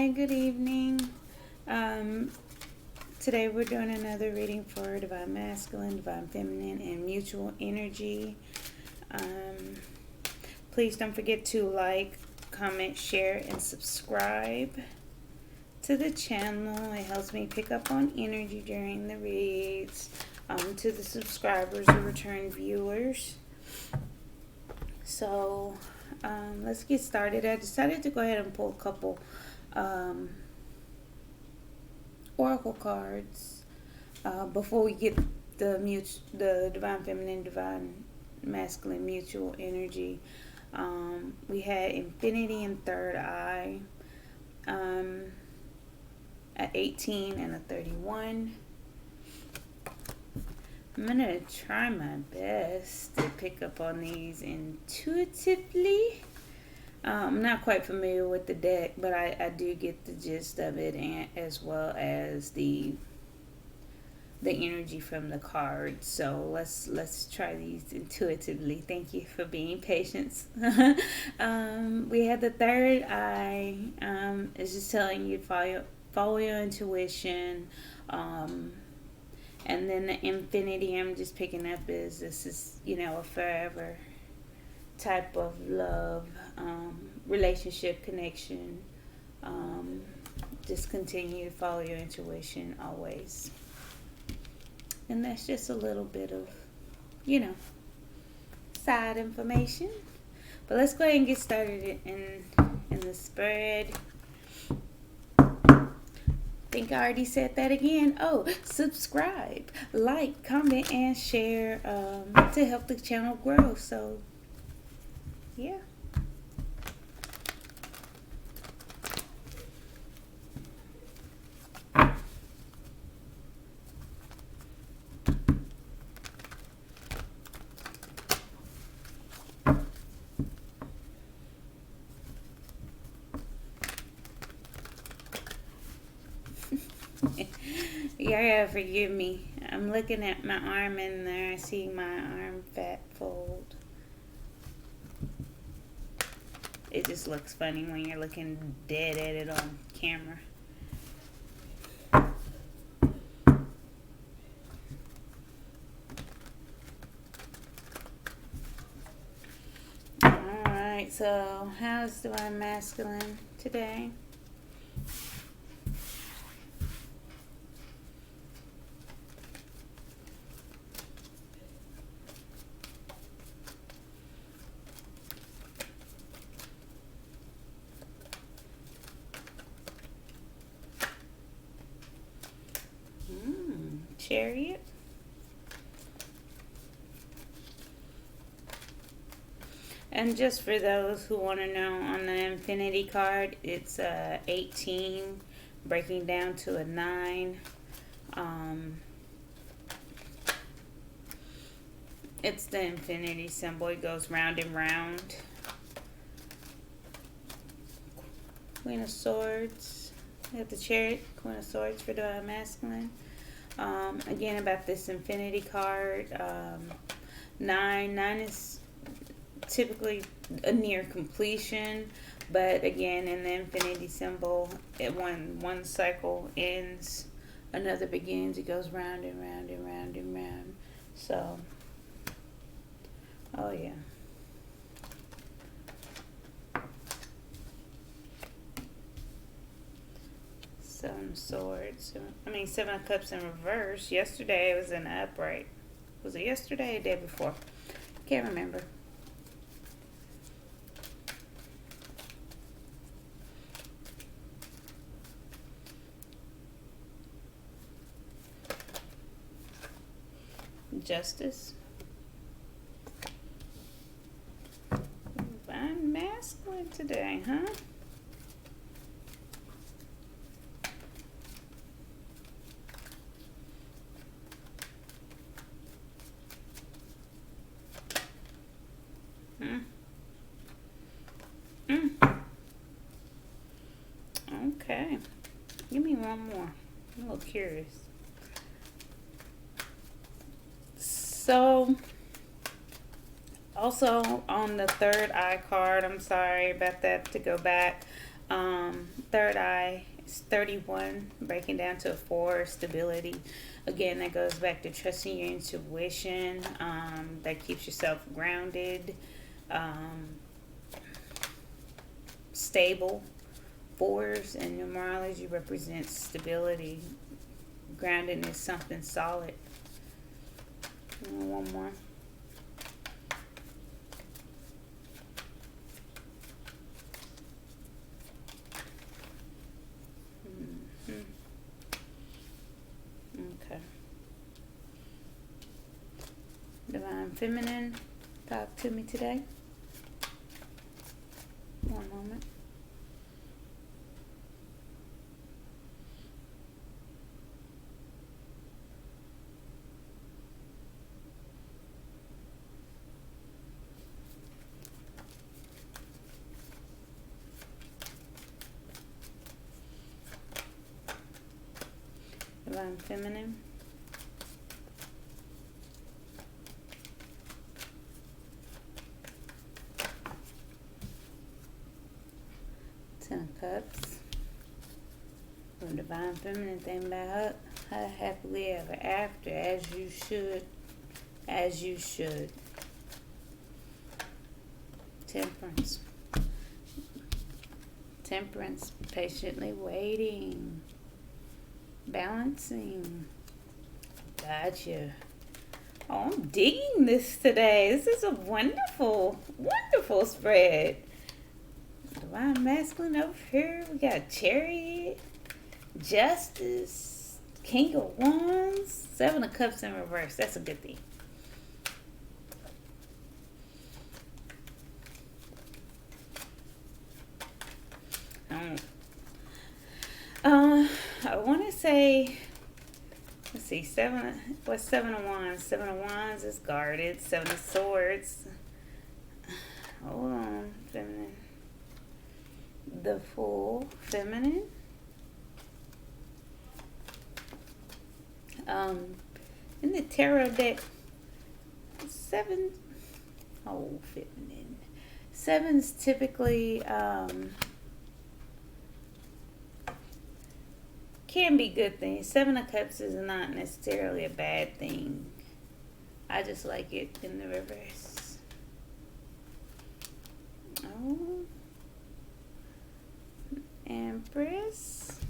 Hi, good evening. Um, Today we're doing another reading for Divine Masculine, Divine Feminine, and Mutual Energy. Um, Please don't forget to like, comment, share, and subscribe to the channel. It helps me pick up on energy during the reads. To the subscribers or return viewers. So let's get started. I decided to go ahead and pull a couple oracle cards before we get the Divine Feminine, Divine Masculine Mutual Energy. We had Infinity and Third Eye, at 18 and a 31. I'm going to try my best to pick up on these intuitively. I'm not quite familiar with the deck, but I do get the gist of it, and as well as the energy from the cards. So let's try these intuitively. Thank you for being patient. We had the Third Eye. It's just telling you to follow your intuition. And then the Infinity, I'm just picking up is this is a forever type of love, relationship, connection. Just continue to follow your intuition always. And that's just a little bit of, side information. But let's go ahead and get started in the spread. I think I already said that again. Oh, subscribe, like, comment, and share to help the channel grow. So, yeah. Y'all gotta forgive me. I'm looking at my arm in there. I see my arm fat fold. It just looks funny when you're looking dead at it on camera. Alright, so how's Divine Masculine today? Chariot. And just for those who want to know, on the Infinity card, it's 18 breaking down to a 9. It's the infinity symbol. It goes round and round. Queen of Swords. We have the Chariot, Queen of Swords for Divine Masculine. Again, about this infinity card, 9 is typically a near completion, but again, in the infinity symbol, when one cycle ends, another begins. It goes round and round and round and round. So, oh yeah. Seven of Swords. Seven of Cups in reverse. Yesterday it was in the upright. Was it yesterday or the day before? Can't remember. Justice. Divine Masculine today, huh? Okay. Give me one more. I'm a little curious. So, also on the Third Eye card, I'm sorry about that, to go back. Third eye is 31, breaking down to a 4, stability. Again, that goes back to trusting your intuition. That keeps yourself grounded, stable. 4s in numerology represent stability. Groundedness, something solid. One more. Okay. Divine Feminine, talk to me today. One moment. Divine Feminine. Ten of Cups. From Divine Feminine, thing about her happily ever after, as you should. As you should. Temperance. Temperance, patiently waiting. Balancing. Gotcha. Oh, I'm digging this today. This is a wonderful, wonderful spread. Divine Masculine over here. We got Chariot, Justice, King of Wands, 7 of Cups in reverse. That's a good thing. I want to say, let's see, 7 of Wands? 7 of Wands is guarded. 7 of Swords. Hold on, feminine. The Fool, feminine. In the tarot deck, 7, feminine. 7's typically, can be good things. 7 of Cups is not necessarily a bad thing. I just like it in the reverse. Oh. Empress.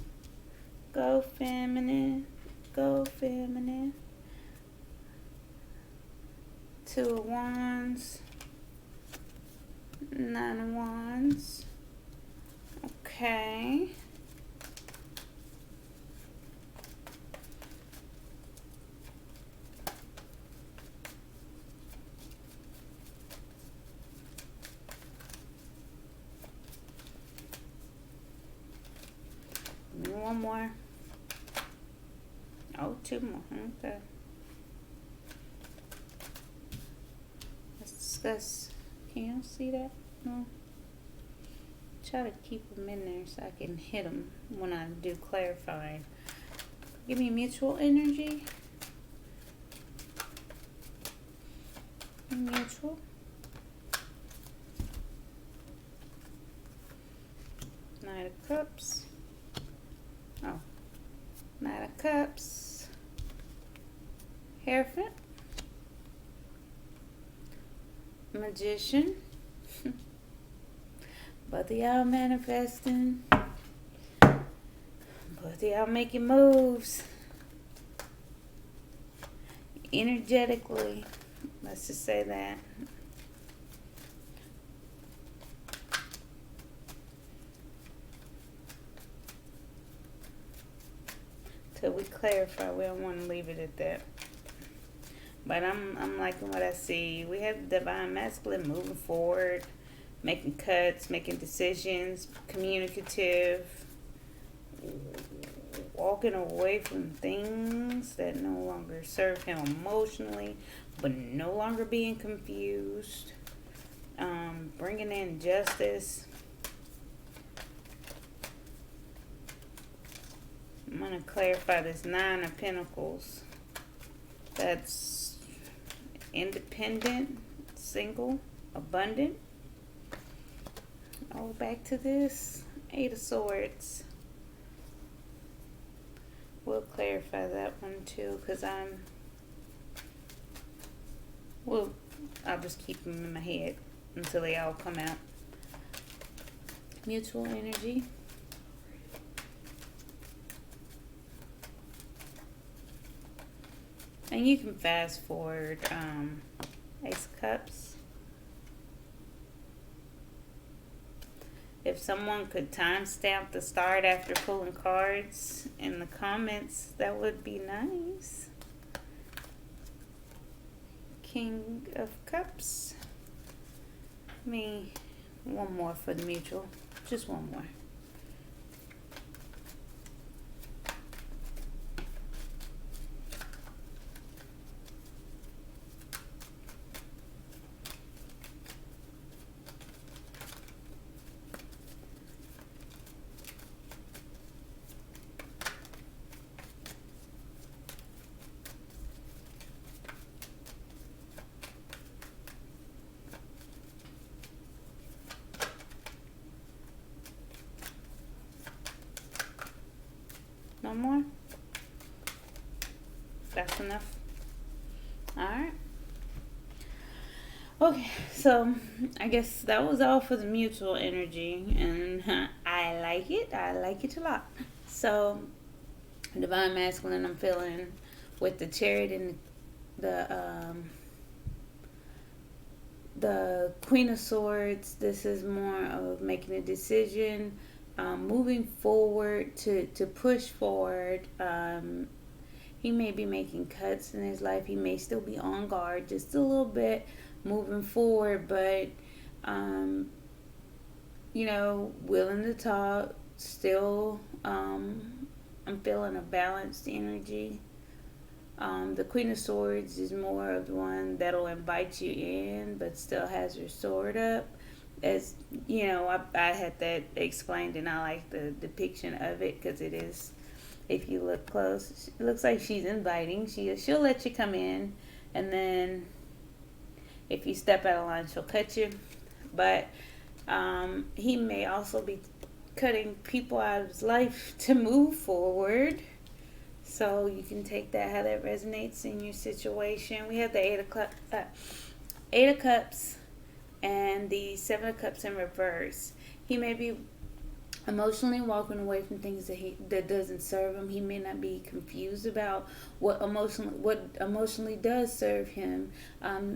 Go feminine. Go feminine. 2 of Wands. 9 of Wands. Okay. One more. Oh, 2 more. Okay. Let's discuss. Can you see that? No. Try to keep them in there so I can hit them when I do clarifying. Give me mutual energy. Mutual. Knight of Cups. Oh, Knight of Cups. Hierophant. Magician. Both of y'all manifesting. Both of y'all making moves. Energetically. Let's just say that. Till we clarify, we don't want to leave it at that. But I'm liking what I see. We have the Divine Masculine moving forward, making cuts, making decisions, communicative, walking away from things that no longer serve him emotionally, but no longer being confused, bringing in justice. I'm going to clarify this 9 of Pentacles. That's independent, single, abundant. Oh, back to this. Eight of Swords. We'll clarify that one too, because I'll just keep them in my head until they all come out. Mutual energy. And you can fast forward Ace of Cups. If someone could timestamp the start after pulling cards in the comments, that would be nice. King of Cups. One more for the mutual. Just one more. No more? That's enough? Alright. Okay, so I guess that was all for the mutual energy, and I like it. I like it a lot. So, Divine Masculine, I'm feeling with the Chariot and the Queen of Swords. This is more of making a decision, moving forward to push forward. He may be making cuts in his life. He may still be on guard just a little bit, moving forward, but willing to talk. Still, I'm feeling a balanced energy. The Queen of Swords is more of the one that'll invite you in, but still has her sword up. As you know, I had that explained, and I like the depiction of it because it is. If you look close, it looks like she's inviting. She'll let you come in, and then if you step out of line, she'll cut you. But he may also be cutting people out of his life to move forward. So you can take that how that resonates in your situation. We have the Eight of Cups and the Seven of Cups in reverse. He may be emotionally walking away from things that doesn't serve him. He may not be confused about what emotionally does serve him.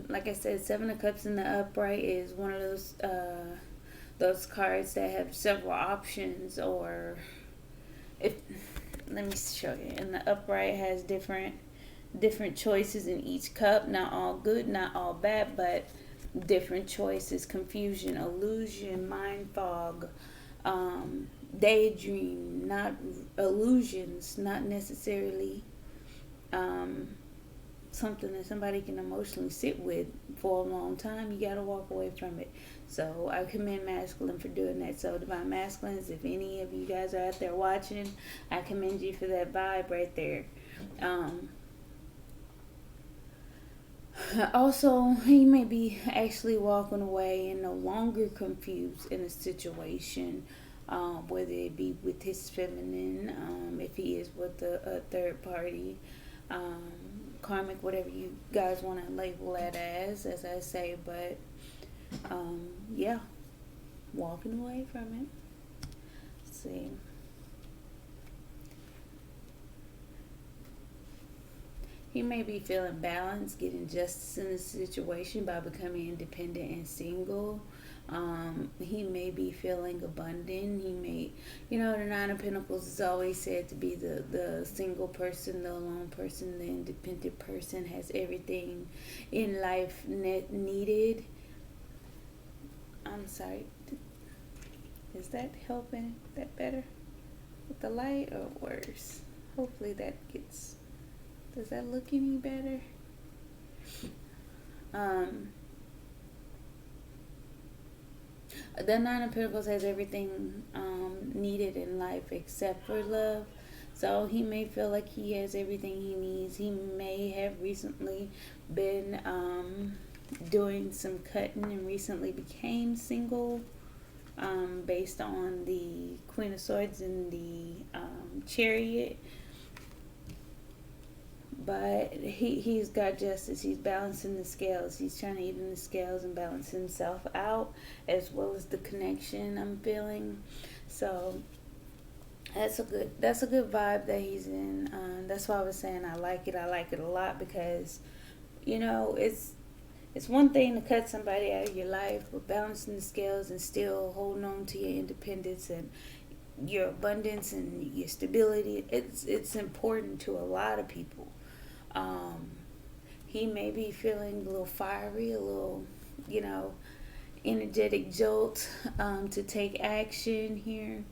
Like I said, Seven of Cups in the upright is one of those cards that have several options, or let me show you. And the upright has different choices in each cup. Not all good, not all bad, but different choices. Confusion, illusion, mind fog, daydream, not illusions, not necessarily something that somebody can emotionally sit with for a long time. You got to walk away from it. So I commend Masculine for doing that. So Divine Masculines, if any of you guys are out there watching, I commend you for that vibe right there. Also, he may be actually walking away and no longer confused in a situation, whether it be with his feminine, if he is with a third party, karmic, whatever you guys want to label that as I say. But yeah, walking away from it. Let's see. He may be feeling balanced, getting justice in the situation by becoming independent and single. He may be feeling abundant. He may, the Nine of Pentacles is always said to be the single person, the alone person, the independent person, has everything in life needed. I'm sorry. Is that helping that better with the light or worse? Hopefully that gets... Does that look any better? The Nine of Pentacles has everything needed in life except for love. So he may feel like he has everything he needs. He may have recently been doing some cutting and recently became single. based on the Queen of Swords and the Chariot. But he's got justice. He's balancing the scales. He's trying to even the scales and balance himself out, as well as the connection I'm feeling. So that's a good vibe that he's in. That's why I was saying I like it. I like it a lot because, it's one thing to cut somebody out of your life, but balancing the scales and still holding on to your independence and your abundance and your stability. It's important to a lot of people. Um, he may be feeling a little fiery, a little, energetic jolt to take action here.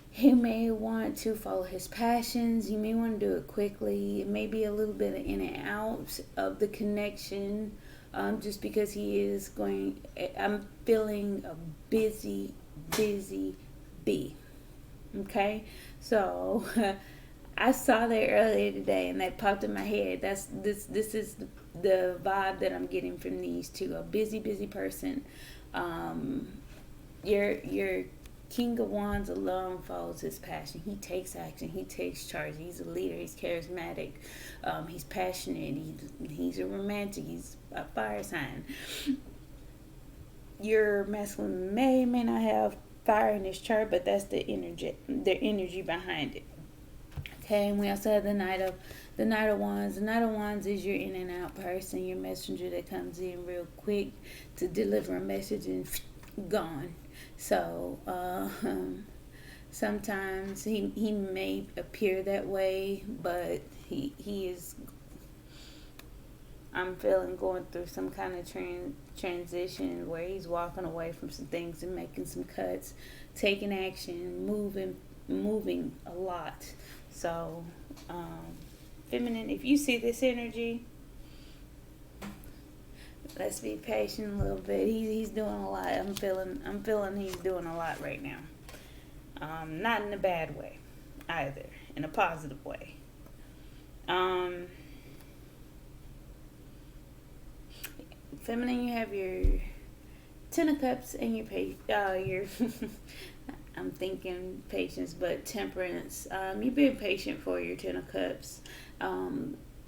He may want to follow his passions. You may want to do it quickly. It may be a little bit of in and out of the connection, just because he is going. I'm feeling a busy bee. Okay, so I saw that earlier today, and that popped in my head. This is the vibe that I'm getting from these two. A busy person. Your King of Wands alone follows his passion. He takes action. He takes charge. He's a leader. He's charismatic. He's passionate. He's a romantic. He's a fire sign. Your masculine may not have fire in his chart, but that's the energy behind it. Okay, and we also have the Knight of Wands. The Knight of Wands is your in and out person, your messenger that comes in real quick to deliver a message and gone. So sometimes he may appear that way, but he is. I'm feeling going through some kind of transition where he's walking away from some things and making some cuts, taking action, moving a lot. So, feminine, if you see this energy, let's be patient a little bit. He's doing a lot. I'm feeling he's doing a lot right now. Not in a bad way, either. In a positive way. Feminine, you have your Ten of Cups and your I'm thinking patience, but temperance. You've been patient for your Ten of Cups.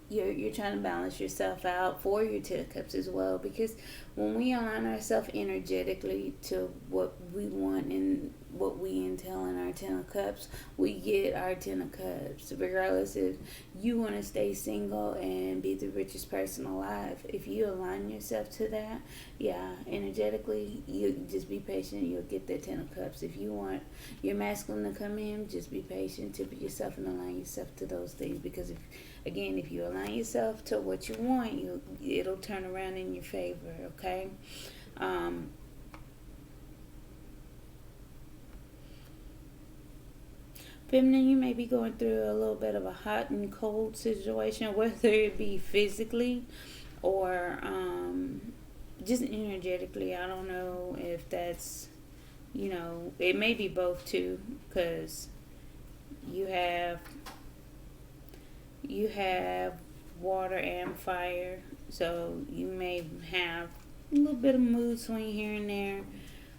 You're trying to balance yourself out for your Ten of Cups as well, because when we align ourselves energetically to what we want and what we entail in our Ten of Cups, we get our Ten of Cups. Regardless if you want to stay single and be the richest person alive, if you align yourself to that, energetically, you just be patient, you'll get that Ten of Cups. If you want your masculine to come in, just be patient, tip yourself and align yourself to those things, because if you align yourself to what you want, it'll turn around in your favor, okay? Feminine, you may be going through a little bit of a hot and cold situation, whether it be physically or just energetically. I don't know if that's, it may be both too, because you have water and fire, so you may have a little bit of mood swing here and there,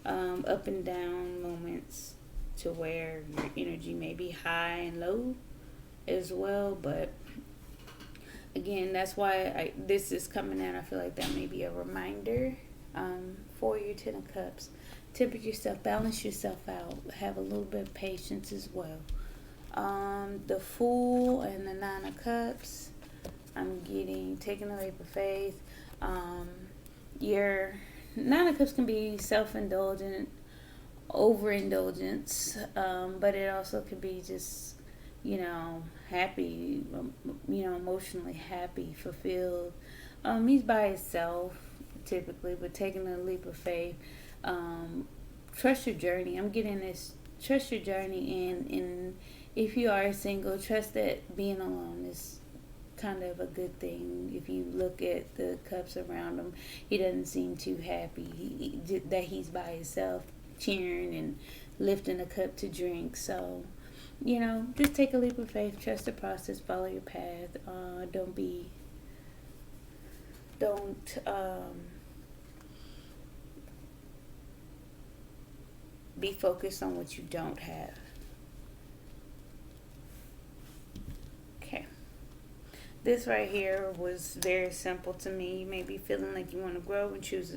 up and down moments, to where your energy may be high and low as well. But again, that's why this is coming out. I feel like that may be a reminder for your Ten of Cups. Temper yourself, balance yourself out, have a little bit of patience as well. The Fool and the Nine of Cups, I'm getting taking a leap of faith. Your Nine of Cups can be self-indulgent, overindulgence, but it also could be just, happy, emotionally happy, fulfilled. He's by himself typically, but taking a leap of faith. Trust your journey. I'm getting this. Trust your journey, and if you are single, trust that being alone is kind of a good thing. If you look at the cups around him, he doesn't seem too happy that he's by himself, cheering and lifting a cup to drink. So, just take a leap of faith, trust the process, follow your path. be focused on what you don't have. Okay. This right here was very simple to me. You may be feeling like you want to grow and choose,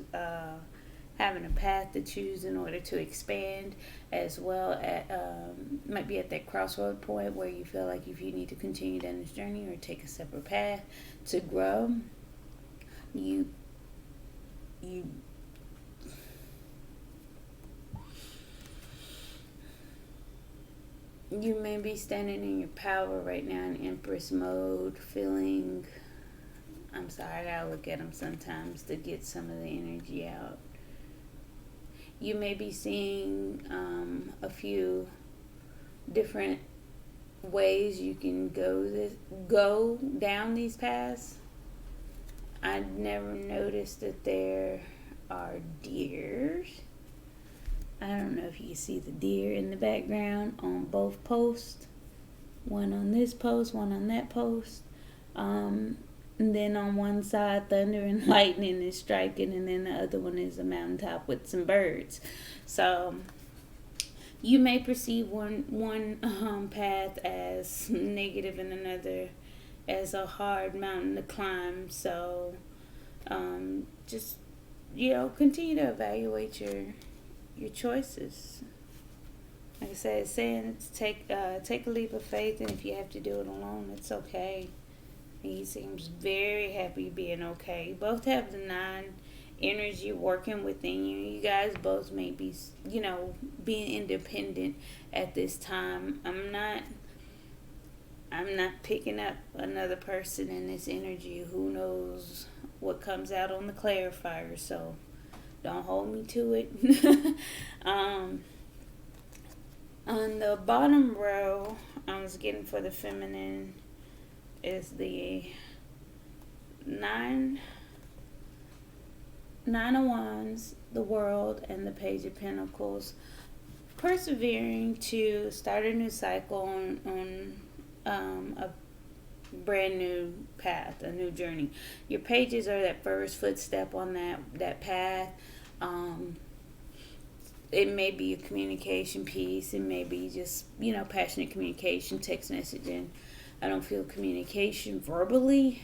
having a path to choose in order to expand, as well as might be at that crossroad point where you feel like if you need to continue down this journey or take a separate path to grow, you you may be standing in your power right now in Empress mode, feeling. I'm sorry, I gotta look at them sometimes to get some of the energy out. You may be seeing a few different ways you can go down these paths. I never noticed that there are deers. I don't know if you see the deer in the background on both posts. One on this post, one on that post. And then on one side, thunder and lightning is striking, and then the other one is a mountaintop with some birds. So you may perceive one path as negative and another as a hard mountain to climb. So just continue to evaluate your choices. Like I said, it's saying take a leap of faith, and if you have to do it alone, it's okay. He seems very happy being okay. You both have the 9 energy working within you. You guys both may be, being independent at this time. I'm not picking up another person in this energy. Who knows what comes out on the clarifier, so don't hold me to it. On the bottom row, I was getting for the feminine is the 9 of Wands, the World, and the Page of Pentacles. Persevering to start a new cycle on a brand new path, a new journey. Your pages are that first footstep on that path. It may be a communication piece. It may be just, passionate communication, text messaging. I don't feel communication verbally.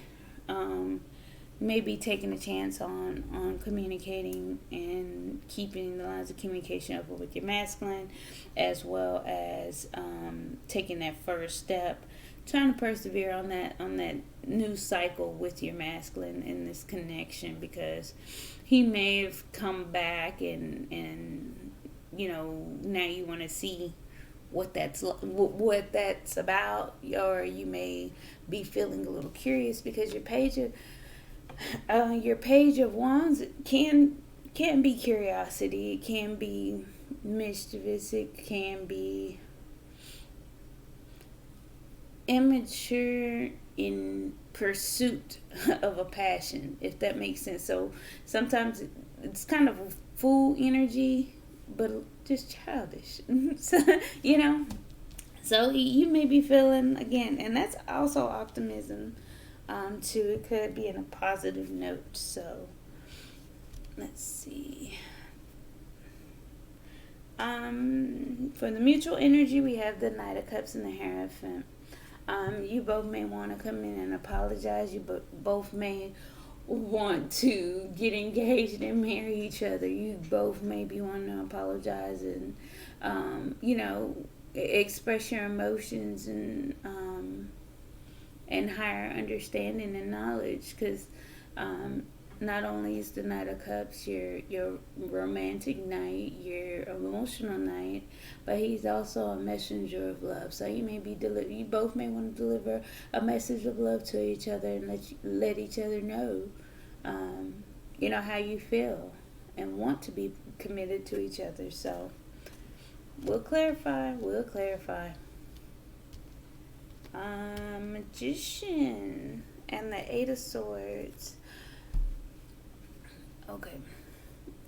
Maybe taking a chance on communicating and keeping the lines of communication open with your masculine, as well as taking that first step, trying to persevere on that new cycle with your masculine in this connection, because he may have come back and now you want to see what that's about, or you may be feeling a little curious because your page of wands can be curiosity, it can be mischievous, it can be immature in pursuit of a passion, if that makes sense. So sometimes it's kind of a fool energy, but just childish. So you may be feeling, again, and that's also optimism too. It could be in a positive note. So let's see. For the mutual energy, we have the Knight of Cups and the Hierophant. You both may want to come in and apologize. You both may want to get engaged and marry each other. You both may be wanting to apologize and express your emotions and higher understanding and knowledge, because not only is the Knight of Cups your romantic knight, your emotional knight, but he's also a messenger of love. So you both may want to deliver a message of love to each other and let each other know, how you feel and want to be committed to each other. So we'll clarify. Magician and the 8 of Swords. Okay.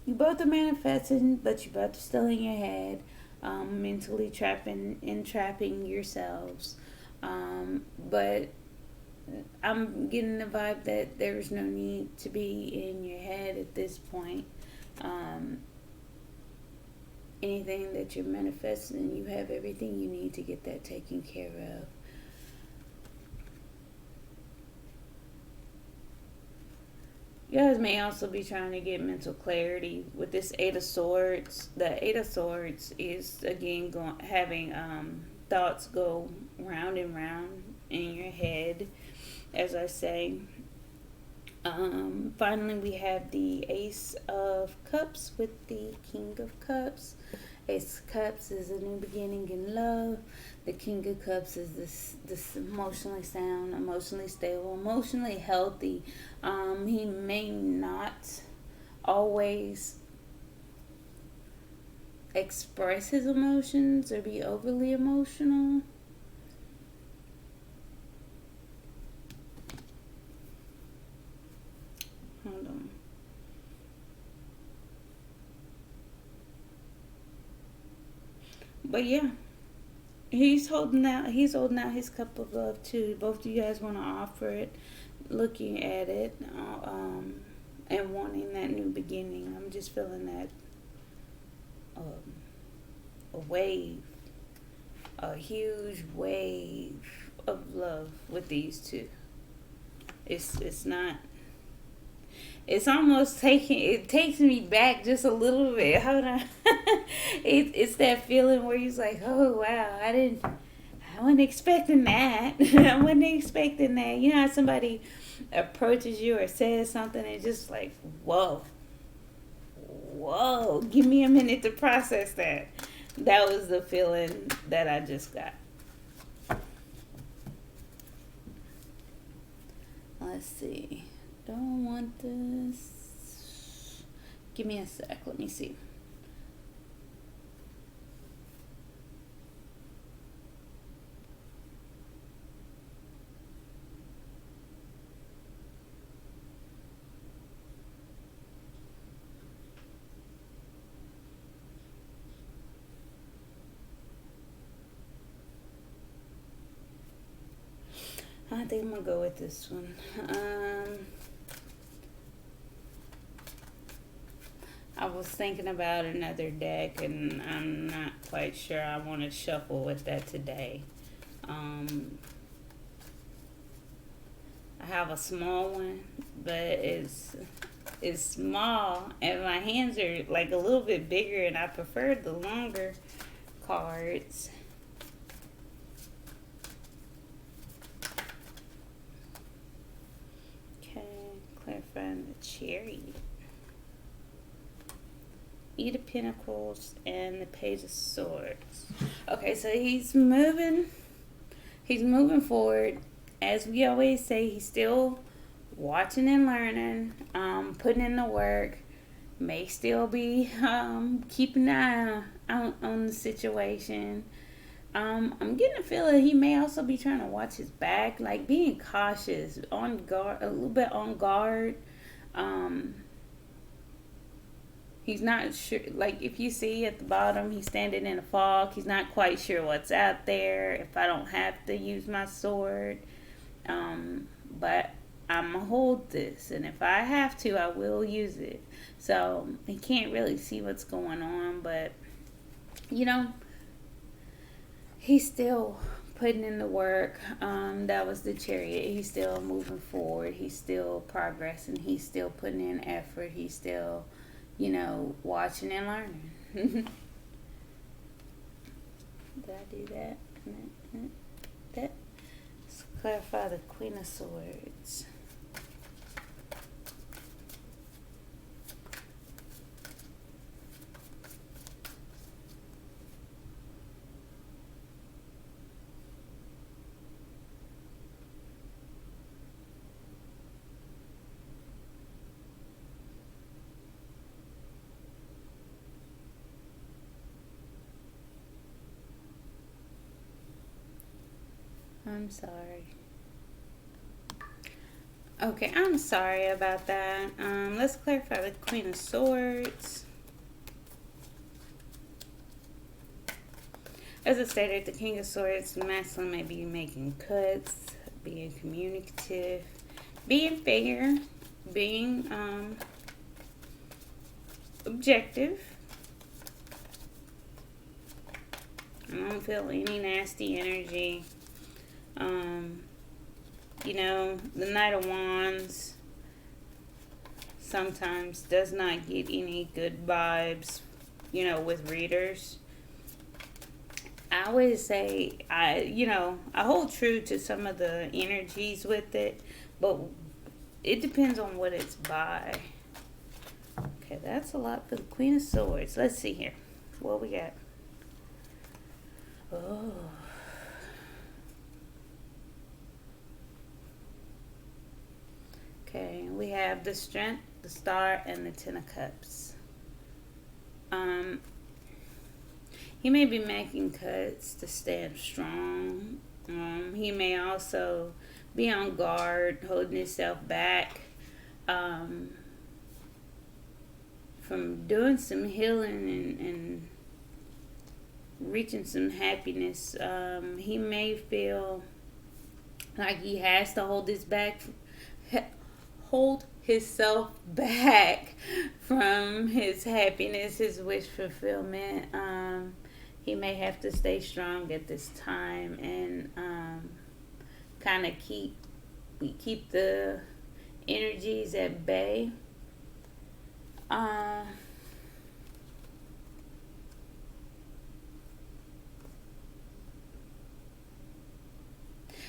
You both are manifesting, but you both are still in your head, mentally entrapping yourselves. But I'm getting the vibe that there's no need to be in your head at this point. anything that you're manifesting, you have everything you need to get that taken care of. You guys may also be trying to get mental clarity with this Eight of Swords. The Eight of Swords is again having thoughts go round and round in your head, as I say. Finally, we have the Ace of Cups with the King of Cups. Ace of Cups is a new beginning in love. The King of Cups is this emotionally sound, emotionally stable, emotionally healthy. He may not always express his emotions or be overly emotional. Hold on. But yeah, he's holding out his cup of love too. Both of you guys want to offer it, looking at it, and wanting that new beginning. I'm just feeling that a wave, a huge wave of love with these two. It's not. It's almost it takes me back just a little bit. Hold on. It's that feeling where you're like, oh wow, I wasn't expecting that. I wasn't expecting that. You know how somebody approaches you or says something and just like, whoa, give me a minute to process that. That was the feeling that I just got. Let's see. Don't want this. Give me a sec. Let me see. I think I'm gonna go with this one. I was thinking about another deck, and I'm not quite sure I want to shuffle with that today. I have a small one, but it's small, and my hands are like a little bit bigger, and I prefer the longer cards. Okay, clarifying the Chariot. Eight of Pentacles and the Page of Swords. Okay, so he's moving forward. As we always say, he's still watching and learning, putting in the work. May still be keeping an eye on the situation. I'm getting a feeling he may also be trying to watch his back, like being cautious, on guard, a little bit on guard. He's not sure, like if you see at the bottom, he's standing in a fog. He's not quite sure what's out there, if I don't have to use my sword. But I'm going to hold this, and if I have to, I will use it. So he can't really see what's going on, but, you know, he's still putting in the work. That was the Chariot. He's still moving forward. He's still progressing. He's still putting in effort. He's still, you know, watching and learning. Did I do that? That. Let's clarify the Queen of Swords. I'm sorry. Okay, I'm sorry about that. Let's clarify the Queen of Swords. As I stated, the King of Swords, the masculine may be making cuts, being communicative, being fair, being objective. I don't feel any nasty energy. Um, the Knight of Wands sometimes does not get any good vibes, with readers. I always say I hold true to some of the energies with it, but it depends on what it's by. Okay, that's a lot for the Queen of Swords. Let's see here. What we got? Oh. Okay, we have the Strength, the Star, and the Ten of Cups. He may be making cuts to stand strong. He may also be on guard, holding himself back from doing some healing and reaching some happiness. He may feel like he has to hold himself back from his happiness, his wish fulfillment. He may have to stay strong at this time and kind of keep the energies at bay.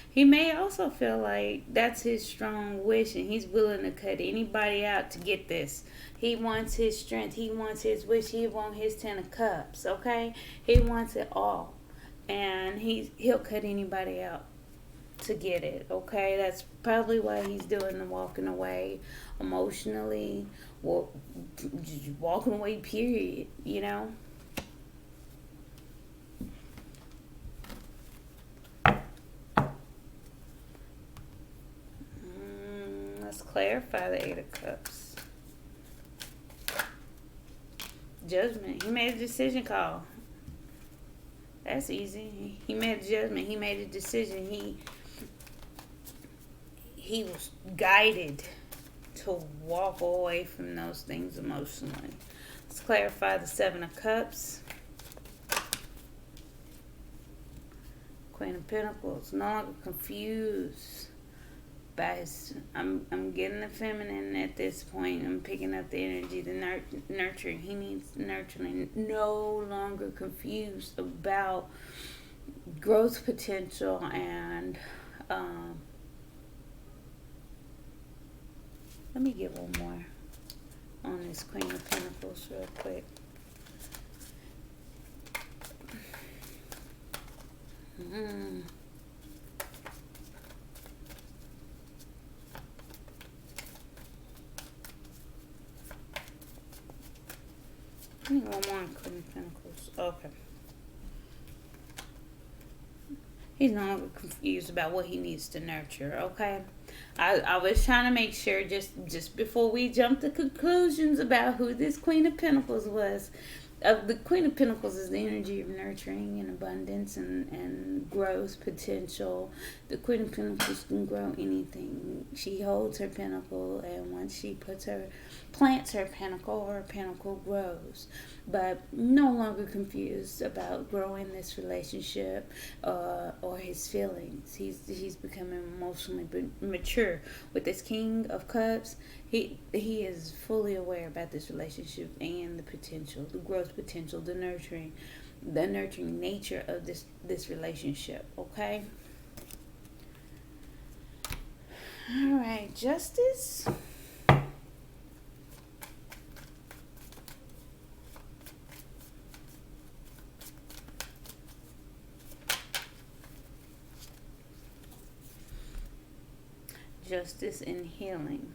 He may also feel like that's his strong wish and he's willing to cut anybody out to get this. He wants his strength. He wants his wish. He wants his 10 of cups, okay? He wants it all. And he'll cut anybody out to get it, okay? That's probably why he's doing the walking away emotionally. Well, just walking away, period, Let's clarify the Eight of Cups. Judgment. He made a decision call. That's easy. He made a judgment. He made a decision. He was guided to walk away from those things emotionally. Let's clarify the Seven of Cups. Queen of Pentacles. No longer confused. I'm getting the feminine at this point. I'm picking up the energy, the nurturing. He needs nurturing. No longer confused about growth potential and let me get one more on this Queen of Pentacles real quick. I need one more on Queen of Pentacles. Okay. He's no longer confused about what he needs to nurture, okay? I was trying to make sure just before we jump to conclusions about who this Queen of Pentacles was. The Queen of Pentacles is the energy of nurturing and abundance and growth potential. The Queen of Pentacles can grow anything. She holds her pentacle, and once she plants her pentacle grows. But no longer confused about growing this relationship or his feelings. He's becoming emotionally mature. With this King of Cups, he is fully aware about this relationship and the potential, the growth potential, the nurturing nature of this relationship. Okay. All right, Justice. Justice and healing.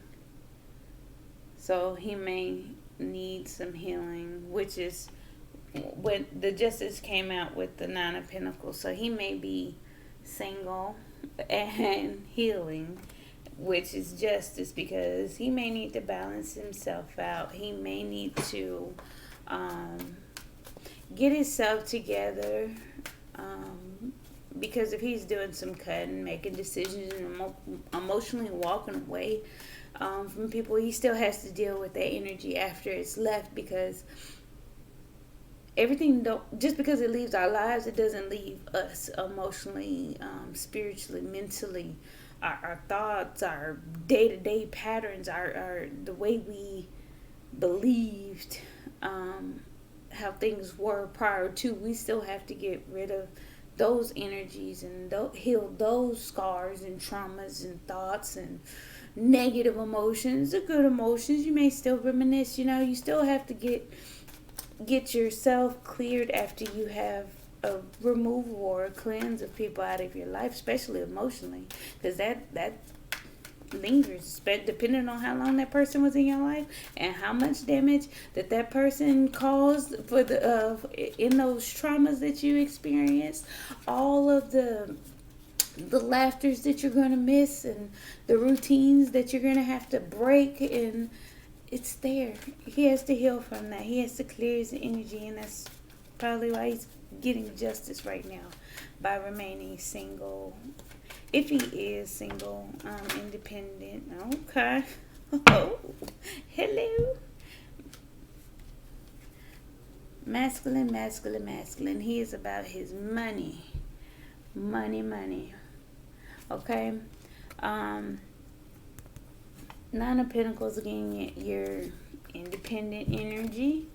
So he may need some healing, which is when the Justice came out with the Nine of Pentacles. So he may be single and healing, which is justice, because he may need to balance himself out. He may need to get himself together. Because if he's doing some cutting, making decisions, and emotionally walking away from people, he still has to deal with that energy after it's left, because everything don't, just because it leaves our lives, it doesn't leave us emotionally, spiritually, mentally. Our thoughts, our day-to-day patterns, our the way we believed, how things were prior to. We still have to get rid of those energies and heal those scars and traumas and thoughts and negative emotions. The good emotions, you may still reminisce. You still have to get yourself cleared after you have a removal or a cleanse of people out of your life, especially emotionally, because that lingers, depending on how long that person was in your life and how much damage that person caused for in those traumas that you experienced. All of the laughters that you're going to miss and the routines that you're going to have to break, and it's there. He has to heal from that. He has to clear his energy, and that's probably why he's getting justice right now by remaining single. If he is single, independent. Okay. Oh, hello. Masculine, masculine, masculine. He is about his money. Money, money. Okay. Nine of Pentacles, again, your independent energy.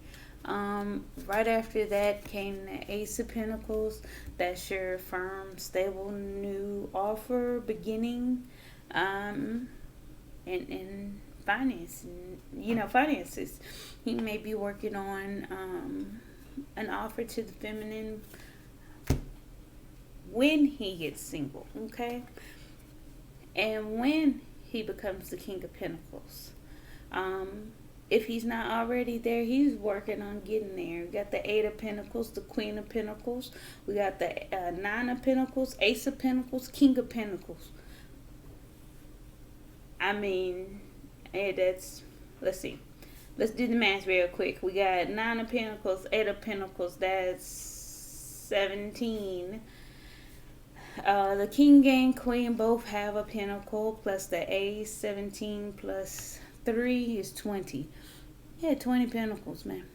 Right after that came the Ace of Pentacles. That's your firm, stable, new offer, beginning, and finance. Finances. He may be working on an offer to the feminine when he gets single, okay? And when he becomes the King of Pentacles. If he's not already there, he's working on getting there. We got the Eight of Pentacles, the Queen of Pentacles. We got the Nine of Pentacles, Ace of Pentacles, King of Pentacles. I mean, let's see. Let's do the math real quick. We got Nine of Pentacles, Eight of Pentacles. That's 17. The King and Queen both have a pentacle, plus the Ace. 17 plus 3 is 20. Yeah, 20 pentacles, man.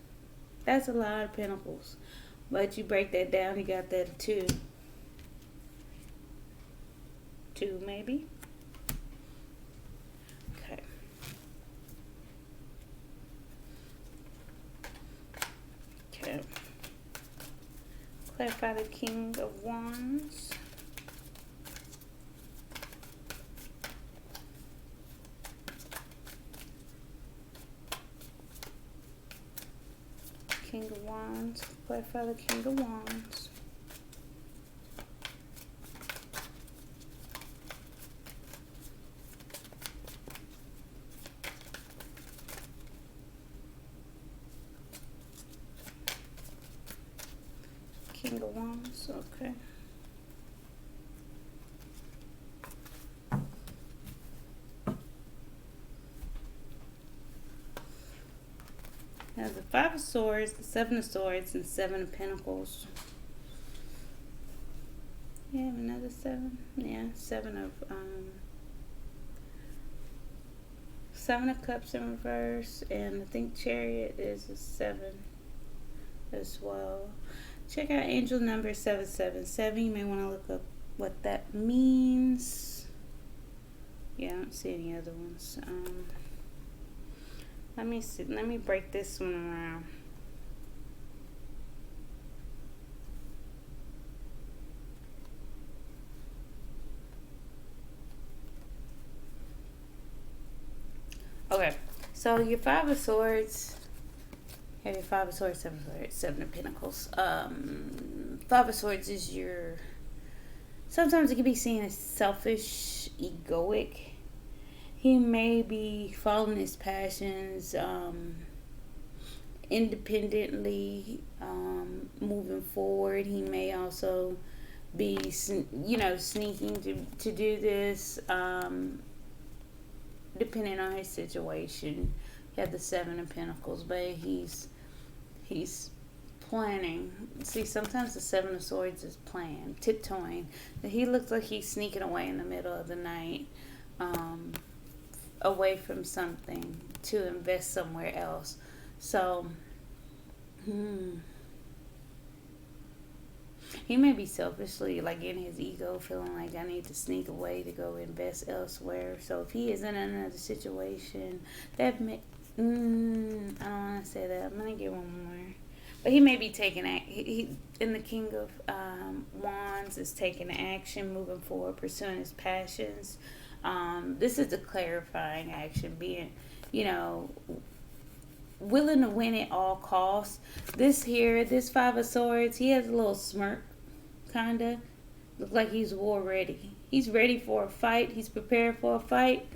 That's a lot of pentacles. But you break that down, you got that 2. 2 maybe. Okay. Okay. Clarify the King of Wands. King of Wands. Clarify the King of Wands. King of Wands, okay. Now the Five of Swords, the Seven of Swords, and Seven of Pentacles. You have another 7? Yeah, 7 of Cups in reverse, and I think Chariot is a 7 as well. Check out angel number 777. You may want to look up what that means. Yeah, I don't see any other ones. Let me see. Let me break this one around. Okay, so your Five of Swords. Have your Five of Swords, Seven of Pentacles. Five of Swords is your. Sometimes it can be seen as selfish, egoic. He may be following his passions independently, moving forward. He may also be, sneaking to do this, depending on his situation. You have the Seven of Pentacles, but he's planning. See, sometimes the Seven of Swords is planned, tiptoeing. He looks like he's sneaking away in the middle of the night, away from something to invest somewhere else. So, He may be selfishly, like in his ego, feeling like I need to sneak away to go invest elsewhere. So if he is in another situation, that may, I don't want to say that. I'm gonna get one more. But he may be taking he in the King of Wands is taking action, moving forward, pursuing his passions. This is the clarifying action, being, you know, willing to win at all costs. This here, this Five of Swords, he has a little smirk, kinda. Look like he's war ready. He's ready for a fight. He's prepared for a fight.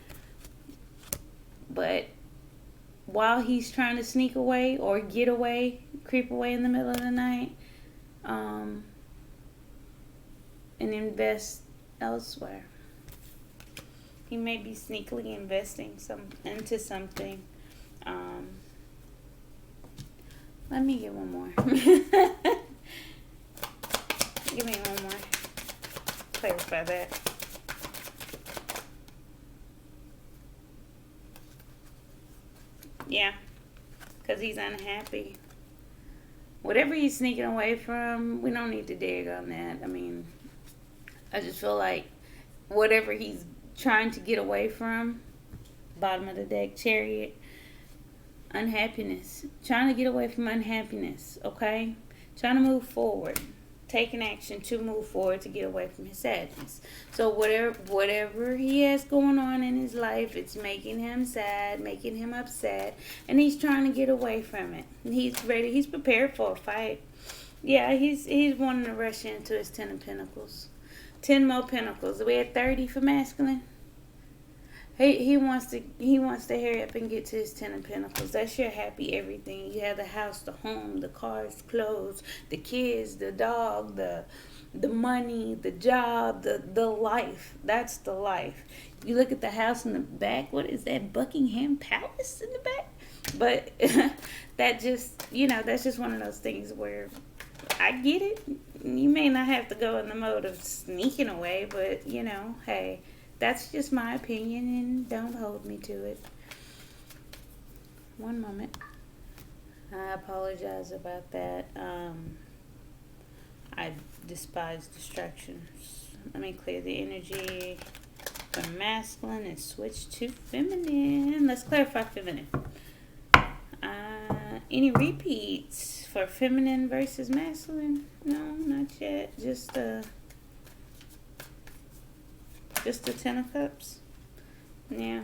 But while he's trying to sneak away or get away, creep away in the middle of the night, and invest elsewhere. He may be sneakily investing into something. Let me get one more. Give me one more. Clarify that. Yeah, because he's unhappy. Whatever he's sneaking away from, we don't need to dig on that. I mean, I just feel like whatever he's trying to get away from, bottom of the deck, Chariot, unhappiness. Trying to get away from unhappiness, okay? Trying to move forward. Taking action to move forward to get away from his sadness. So whatever he has going on in his life, it's making him sad, making him upset, and he's trying to get away from it. He's ready. He's prepared for a fight. Yeah, he's wanting to rush into his 10 of Pentacles. 10 more Pentacles. We had 30 for masculine. He wants to hurry up and get to his 10 of Pentacles. That's your happy everything. You have the house, the home, the cars, clothes, the kids, the dog, the money, the job, the life. That's the life. You look at the house in the back. What is that? Buckingham Palace in the back? But that just, that's just one of those things where I get it. You may not have to go in the mode of sneaking away, but, hey, that's just my opinion, and don't hold me to it. One moment. I apologize about that. I despise distractions. Let me clear the energy from masculine and switch to feminine. Let's clarify feminine. Any repeats for feminine versus masculine? No, not yet. Just the 10 of Cups. Yeah.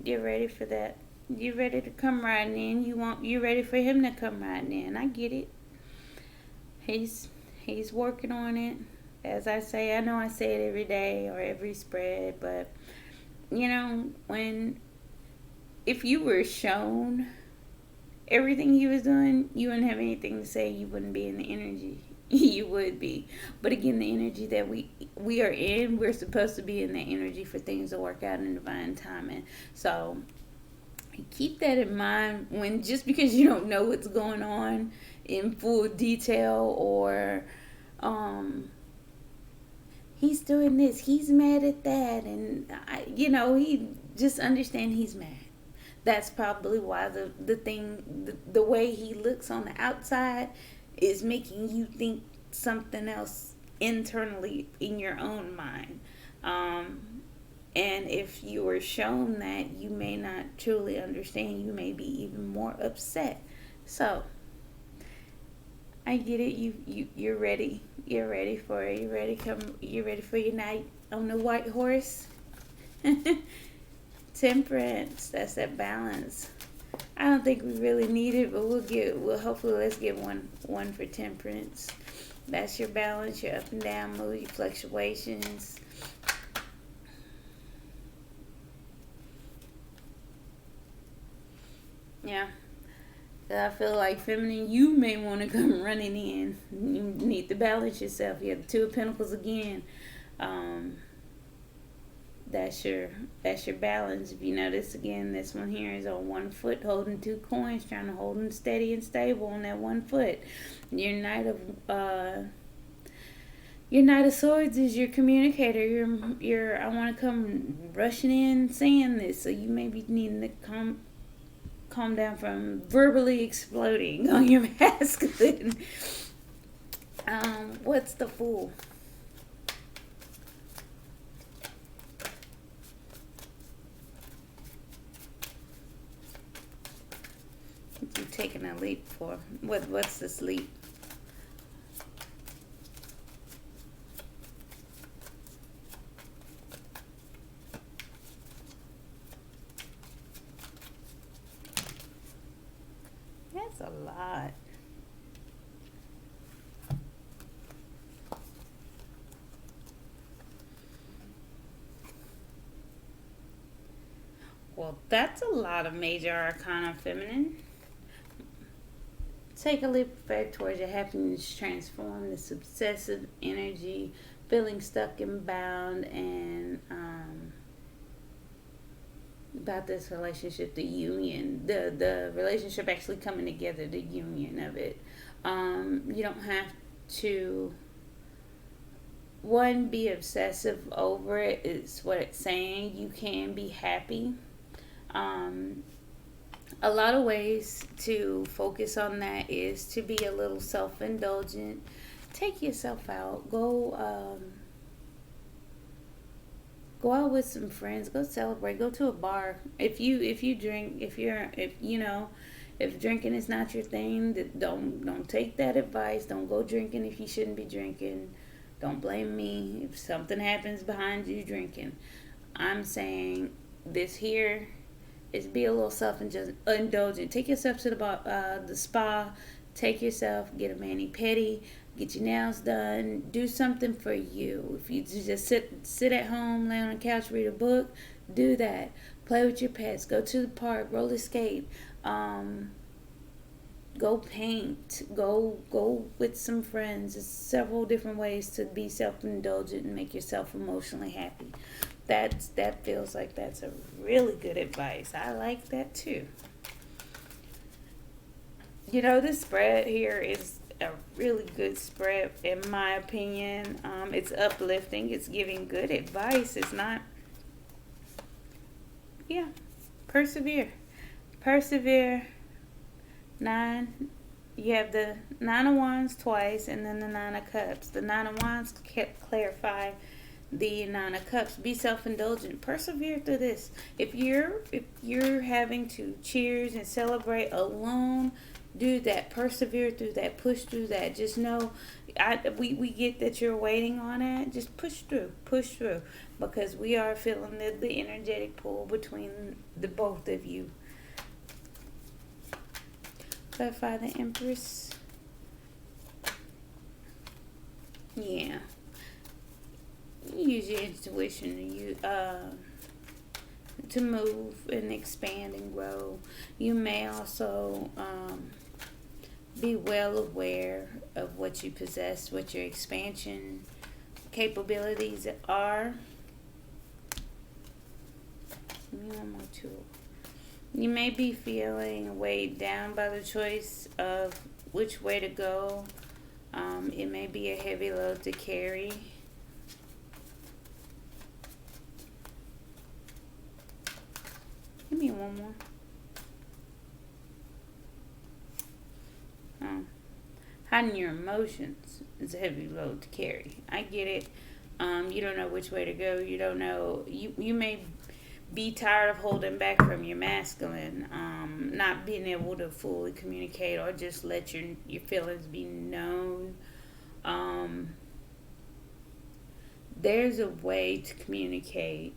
You're ready for that. You're ready to come riding in. You're ready for him to come riding in. I get it. He's working on it. As I say, I know I say it every day or every spread, but if you were shown everything he was doing, you wouldn't have anything to say. You wouldn't be in the energy. You would be. But again, the energy that we are in, we're supposed to be in that energy for things to work out in divine timing. So keep that in mind when, just because you don't know what's going on in full detail, or he's doing this, he's mad at that, and he just understand he's mad. That's probably why the way he looks on the outside is making you think something else internally in your own mind. And if you were shown that, you may not truly understand. You may be even more upset. So I get it. You're ready. You're ready for it. You're ready for your night on the white horse. Temperance. That's that balance. I don't think we really need it, but we'll hopefully let's get one for temperance. That's your balance, your up and down mood, your fluctuations. Yeah. I feel like feminine, you may want to come running in. You need to balance yourself. You have the 2 of Pentacles again. That's your balance. If you notice, again, this one here is on 1 foot holding 2 coins, trying to hold them steady and stable on that 1 foot. Your Knight of Swords is your communicator. Your I want to come rushing in saying this, so you may be needing to calm down from verbally exploding on your masculine. What's the Fool? You taking a leap for what's this leap? That's a lot. Well, that's a lot of major arcana feminine. Take a leap of faith towards your happiness, transform this obsessive energy, feeling stuck and bound, and about this relationship, the union, the relationship actually coming together, the union of it. You don't have to one be obsessive over it. Is what it's saying. You can be happy. Um, a lot of ways to focus on that is to be a little self-indulgent. Take yourself out. Go out with some friends. Go celebrate. Go to a bar. If you drink, if you know, if drinking is not your thing, don't take that advice. Don't go drinking if you shouldn't be drinking. Don't blame me if something happens behind you drinking. I'm saying this here is be a little self-indulgent. Take yourself to the spa. Take yourself, get a mani-pedi, get your nails done. Do something for you. If you just sit at home, lay on the couch, read a book, do that. Play with your pets. Go to the park, roller skate. Go paint. Go with some friends. There's several different ways to be self-indulgent and make yourself emotionally happy. That feels like that's a really good advice. I like that too. This spread here is a really good spread in my opinion. It's uplifting. It's giving good advice. It's not. Yeah, persevere, persevere. Nine. You have the Nine of Wands twice, and then the Nine of Cups. The Nine of Wands clarify the Nine of Cups. Be self-indulgent. Persevere through this. If you're having to cheers and celebrate alone, do that. Persevere through that. Push through that. Just know, we get that you're waiting on it. Just push through. Push through, because we are feeling the energetic pull between the both of you. Clarify the Empress. Yeah. Use your intuition to move and expand and grow. You may also be well aware of what you possess, what your expansion capabilities are. Give me one more tool. You may be feeling weighed down by the choice of which way to go. It may be a heavy load to carry. Give me one more. Hiding your emotions is a heavy load to carry. I get it. You don't know which way to go. You don't know. You may be tired of holding back from your masculine, not being able to fully communicate or just let your feelings be known. There's a way to communicate,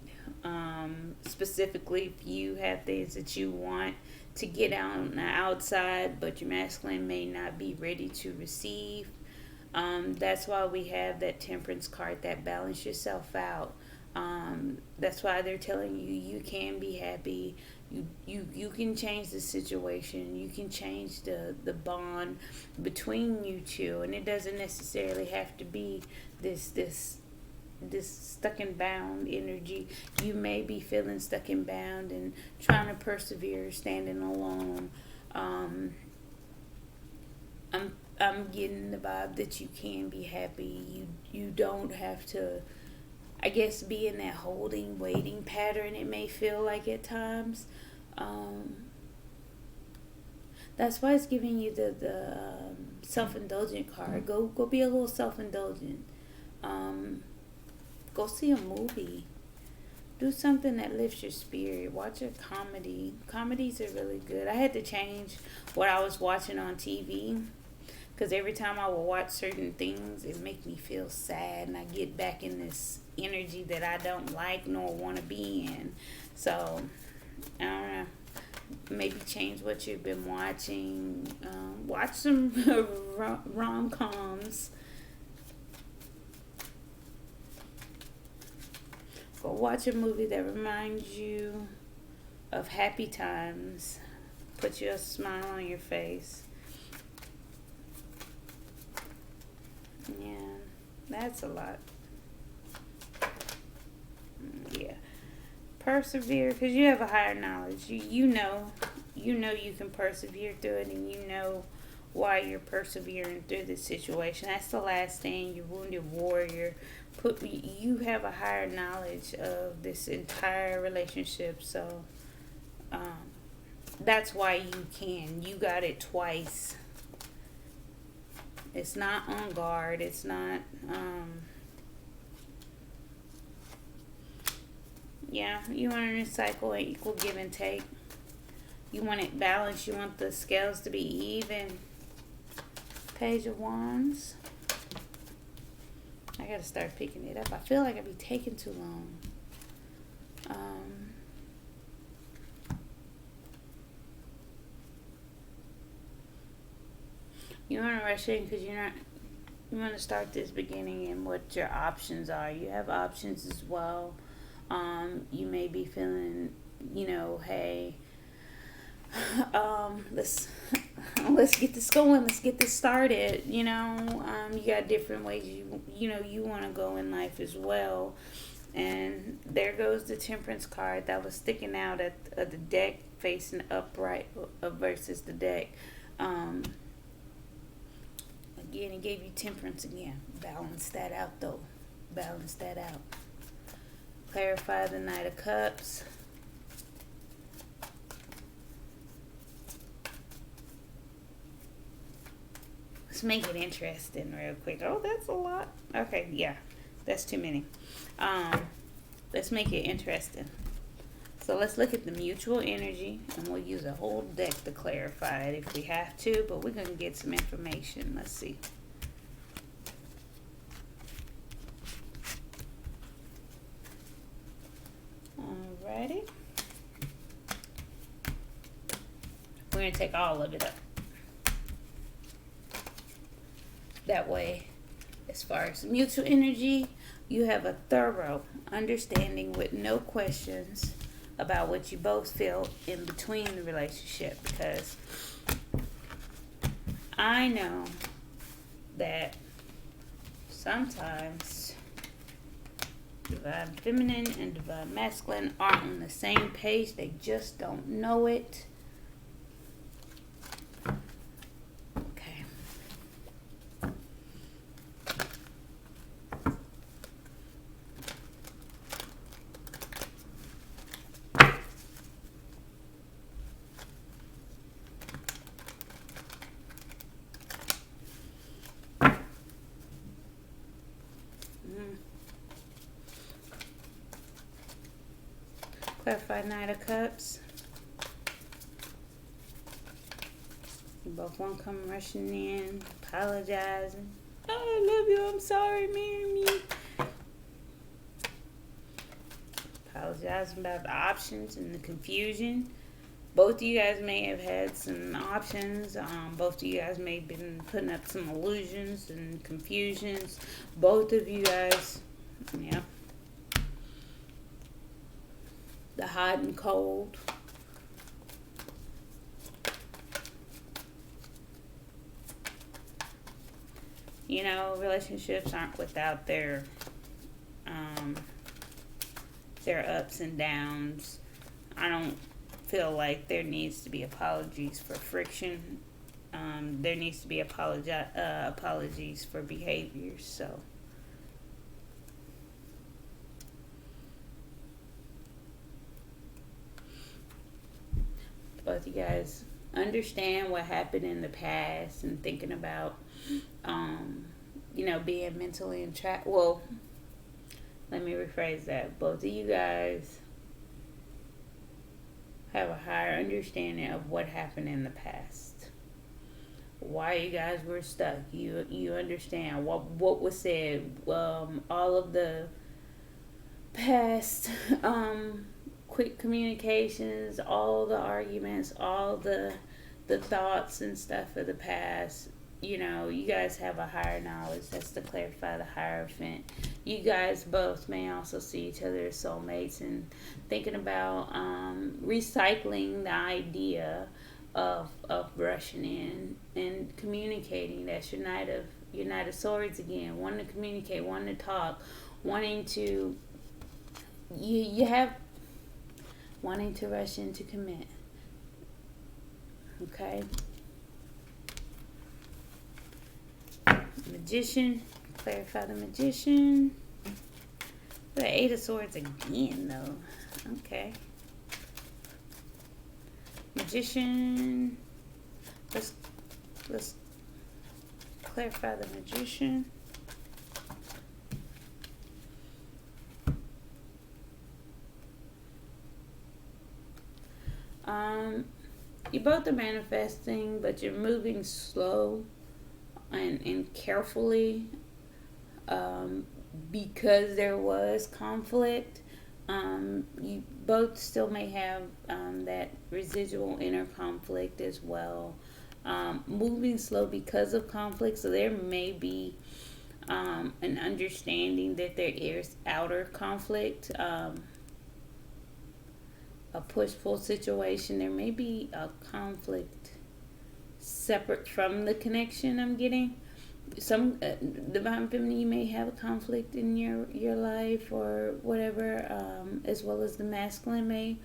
specifically if you have things that you want to get out on the outside, but your masculine may not be ready to receive. That's why we have that Temperance card, that balance yourself out. That's why they're telling you you can be happy. You can change the situation. You can change the bond between you two, and it doesn't necessarily have to be this stuck and bound energy. You may be feeling stuck and bound and trying to persevere, standing alone. I'm getting the vibe that you can be happy. You don't have to, I guess, be in that holding, waiting pattern. It may feel like at times. That's why it's giving you the self-indulgent card. Go be a little self-indulgent. Um, Go see a movie. Do something that lifts your spirit. Watch a comedy. Comedies are really good. I had to change what I was watching on TV because every time I would watch certain things, it make me feel sad, and I get back in this energy that I don't like nor want to be in. So I don't know. Maybe change what you've been watching. Watch some rom-coms. Go watch a movie that reminds you of happy times. Put you a smile on your face. Yeah, that's a lot. Yeah. Persevere, because you have a higher knowledge. You know you can persevere through it, and you know why you're persevering through this situation. That's the last thing. You're wounded warrior. You have a higher knowledge of this entire relationship, so that's why you can. You got it twice. It's not on guard. It's not. Yeah, you want to recycle and equal give and take. You want it balanced. You want the scales to be even. Page of Wands. I gotta start picking it up. I feel like I'd be taking too long. You want to rush in because you're not. You want to start this beginning and what your options are. You have options as well. You may be feeling, hey, let's get this going. Let's get this started. You got different ways you want to go in life as well. And there goes the Temperance card that was sticking out at the deck, facing upright versus the deck. Again, it gave you Temperance again. Balance that out, though. Balance that out. Clarify the Knight of Cups. Let's make it interesting real quick. Oh, that's a lot. Okay, yeah. That's too many. Let's make it interesting. So let's look at the mutual energy, and we'll use a whole deck to clarify it if we have to, but we're going to get some information. Let's see. Alrighty. We're going to take all of it up. That way, as far as mutual energy, you have a thorough understanding with no questions about what you both feel in between the relationship, because I know that sometimes divine feminine and divine masculine aren't on the same page. They just don't know it. Okay. Clarify Knight of Cups. You both want to come rushing in, apologizing. Oh, I love you. I'm sorry. Marry me. Apologizing about the options and the confusion. Both of you guys may have had some options. Both of you guys may have been putting up some illusions and confusions. Both of you guys, yeah. The hot and cold. Relationships aren't without their ups and downs. I don't feel like there needs to be apologies for friction. There needs to be apologies for behaviors. So. Both you guys understand what happened in the past and thinking about, being mentally entrapped. Well, let me rephrase that. Both of you guys have a higher understanding of what happened in the past. Why you guys were stuck. You understand what was said. All of the past quick communications, all the arguments, all the thoughts and stuff of the past. You guys have a higher knowledge. That's to clarify the Hierophant. You guys both may also see each other as soulmates, and thinking about recycling the idea of rushing in and communicating. That's your Knight of Swords again. Wanting to communicate, wanting to talk, wanting to wanting to rush in to commit. Okay. Magician. Clarify the Magician. The Eight of Swords again, though. Okay. Magician. Let's clarify the Magician. You both are manifesting, but you're moving slow and carefully, because there was conflict. You both still may have that residual inner conflict as well. Moving slow because of conflict, so there may be an understanding that there is outer conflict, a push-pull situation. There may be a conflict separate from the connection I'm getting. Some Divine Feminine, you may have a conflict in your life or whatever, as well as the masculine may.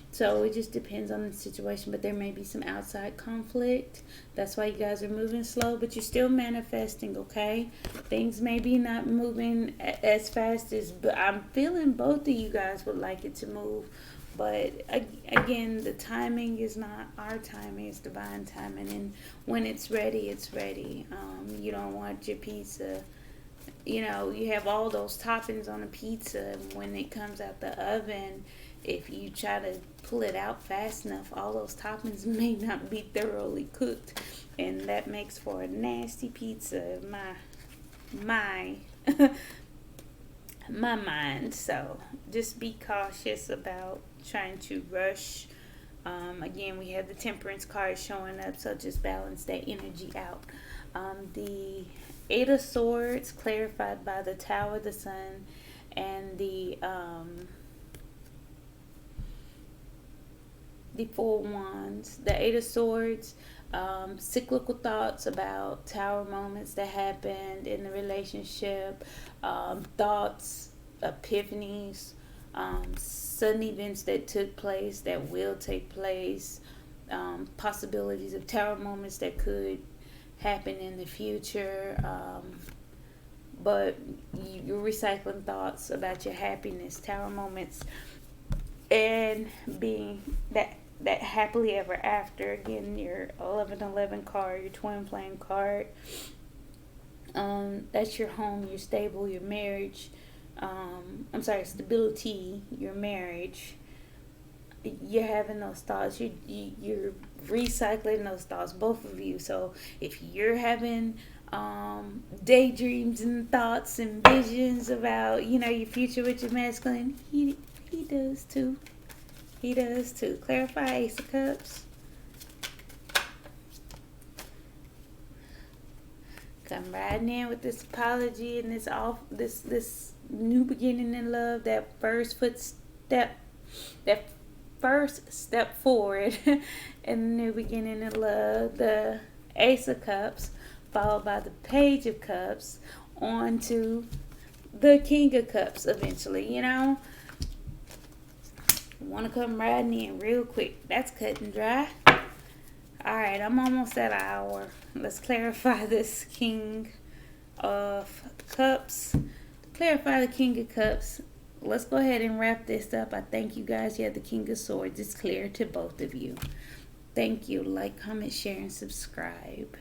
So it just depends on the situation, but there may be some outside conflict. That's why you guys are moving slow, but you're still manifesting, okay? Things may be not moving as fast as, but I'm feeling both of you guys would like it to move. But again, the timing is not our timing, it's divine timing. And when it's ready, it's ready. You don't want your pizza, you have all those toppings on a pizza. And when it comes out the oven, if you try to pull it out fast enough, all those toppings may not be thoroughly cooked. And that makes for a nasty pizza, my mind. So just be cautious about trying to rush. Again, we have the Temperance card showing up, so just balance that energy out. The Eight of Swords clarified by the Tower of the Sun and the Four Wands. The Eight of Swords, cyclical thoughts about tower moments that happened in the relationship, thoughts, epiphanies, sudden events that took place, that will take place, possibilities of tower moments that could happen in the future, but you're recycling thoughts about your happiness, tower moments, and being that happily ever after. Again, your 1111 card, your twin flame card, that's your home, your stable, your marriage, stability, your marriage. You're having those thoughts, you're recycling those thoughts, both of you. So if you're having daydreams and thoughts and visions about your future with your masculine, he does too. He does too. Clarify Ace of Cups. Come riding in with this apology and this new beginning in love. That first step forward in the new beginning in love. The Ace of Cups, followed by the Page of Cups, on to the King of Cups eventually. Want to come riding in real quick. That's cut and dry. Alright, I'm almost at an hour. Let's clarify this King of Cups. To clarify the King of Cups, let's go ahead and wrap this up. I thank you guys. You have the King of Swords. It's clear to both of you. Thank you. Like, comment, share, and subscribe.